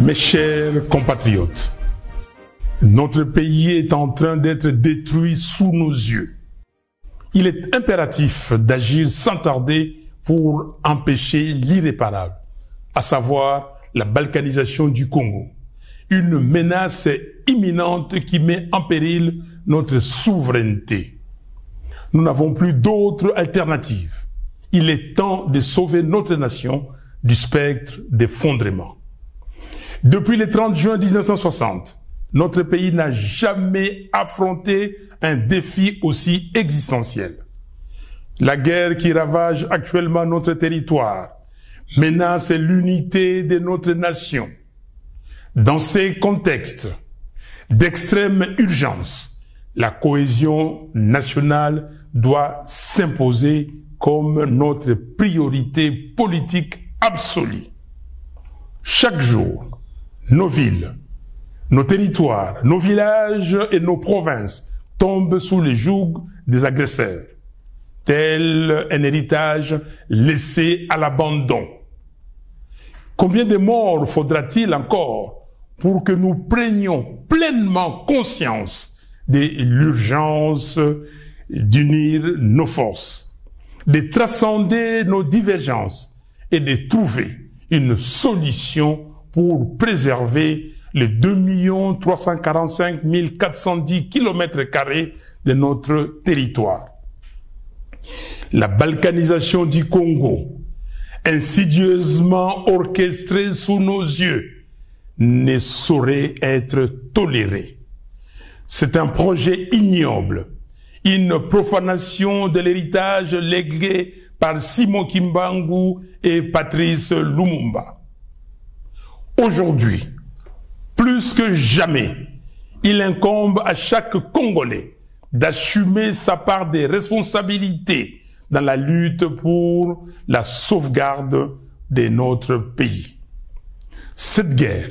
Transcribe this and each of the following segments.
Mes chers compatriotes, notre pays est en train d'être détruit sous nos yeux. Il est impératif d'agir sans tarder pour empêcher l'irréparable, à savoir la balkanisation du Congo. Une menace imminente qui met en péril notre souveraineté. Nous n'avons plus d'autre alternative. Il est temps de sauver notre nation du spectre d'effondrement. Depuis le 30 juin 1960, notre pays n'a jamais affronté un défi aussi existentiel. La guerre qui ravage actuellement notre territoire menace l'unité de notre nation. Dans ces contextes d'extrême urgence, la cohésion nationale doit s'imposer comme notre priorité politique absolue. Chaque jour, nos villes, nos territoires, nos villages et nos provinces tombent sous le joug des agresseurs, tel un héritage laissé à l'abandon. Combien de morts faudra-t-il encore pour que nous prenions pleinement conscience de l'urgence d'unir nos forces, de transcender nos divergences et de trouver une solution pour préserver les 2 345 410 km² de notre territoire. La balkanisation du Congo, insidieusement orchestrée sous nos yeux, ne saurait être tolérée. C'est un projet ignoble, une profanation de l'héritage légué par Simon Kimbangu et Patrice Lumumba. Aujourd'hui, plus que jamais, il incombe à chaque Congolais d'assumer sa part des responsabilités dans la lutte pour la sauvegarde de notre pays. Cette guerre,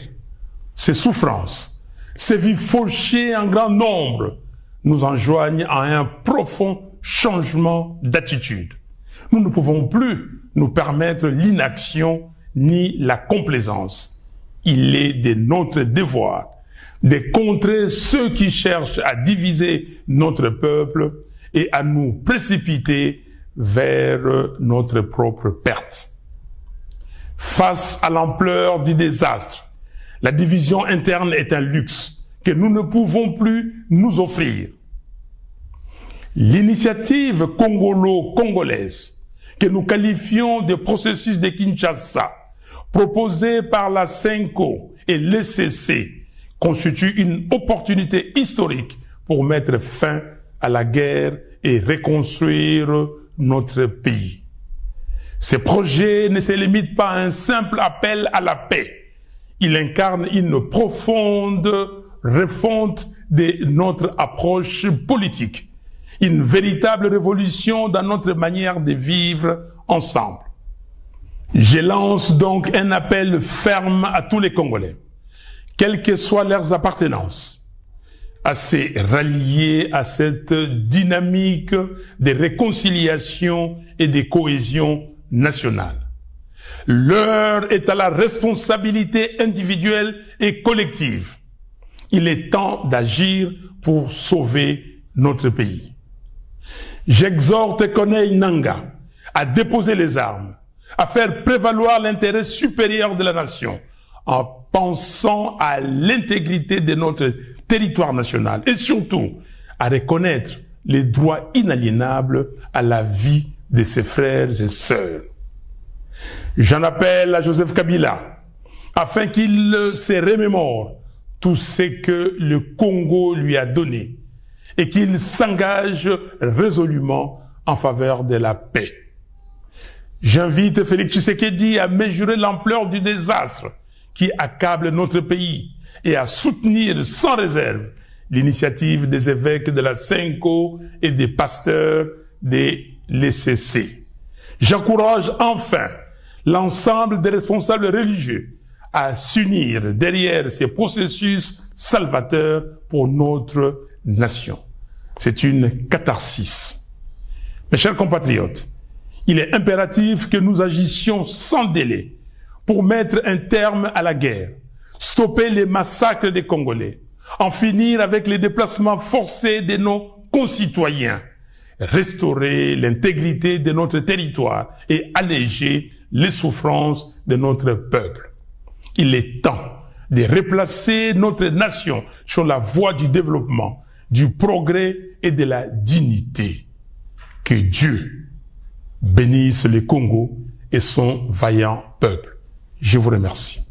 ces souffrances, ces vies fauchées en grand nombre nous enjoignent à un profond changement d'attitude. Nous ne pouvons plus nous permettre l'inaction ni la complaisance. Il est de notre devoir de contrer ceux qui cherchent à diviser notre peuple et à nous précipiter vers notre propre perte. Face à l'ampleur du désastre, la division interne est un luxe que nous ne pouvons plus nous offrir. L'initiative congolo-congolaise, que nous qualifions de processus de Kinshasa, proposée par la CENCO et l'ECC, constitue une opportunité historique pour mettre fin à la guerre et reconstruire notre pays. Ce projet ne se limite pas à un simple appel à la paix. Il incarne une profonde refonte de notre approche politique, une véritable révolution dans notre manière de vivre ensemble. Je lance donc un appel ferme à tous les Congolais, quelles que soient leurs appartenances, à se rallier à cette dynamique de réconciliation et de cohésion nationale. L'heure est à la responsabilité individuelle et collective. Il est temps d'agir pour sauver notre pays. J'exhorte Corneille Nangaa à déposer les armes, à faire prévaloir l'intérêt supérieur de la nation, en pensant à l'intégrité de notre territoire national et surtout à reconnaître les droits inaliénables à la vie de ses frères et sœurs. J'en appelle à Joseph Kabila afin qu'il se remémore tout ce que le Congo lui a donné et qu'il s'engage résolument en faveur de la paix. J'invite Félix Tshisekedi à mesurer l'ampleur du désastre qui accable notre pays et à soutenir sans réserve l'initiative des évêques de la CENCO et des pasteurs de l'ECC. J'encourage enfin l'ensemble des responsables religieux à s'unir derrière ces processus salvateurs pour notre nation. C'est une catharsis. Mes chers compatriotes, il est impératif que nous agissions sans délai pour mettre un terme à la guerre, stopper les massacres des Congolais, en finir avec les déplacements forcés de nos concitoyens, restaurer l'intégrité de notre territoire et alléger les souffrances de notre peuple. Il est temps de replacer notre nation sur la voie du développement, du progrès et de la dignité. Que Dieu bénisse le Congo et son vaillant peuple. Je vous remercie.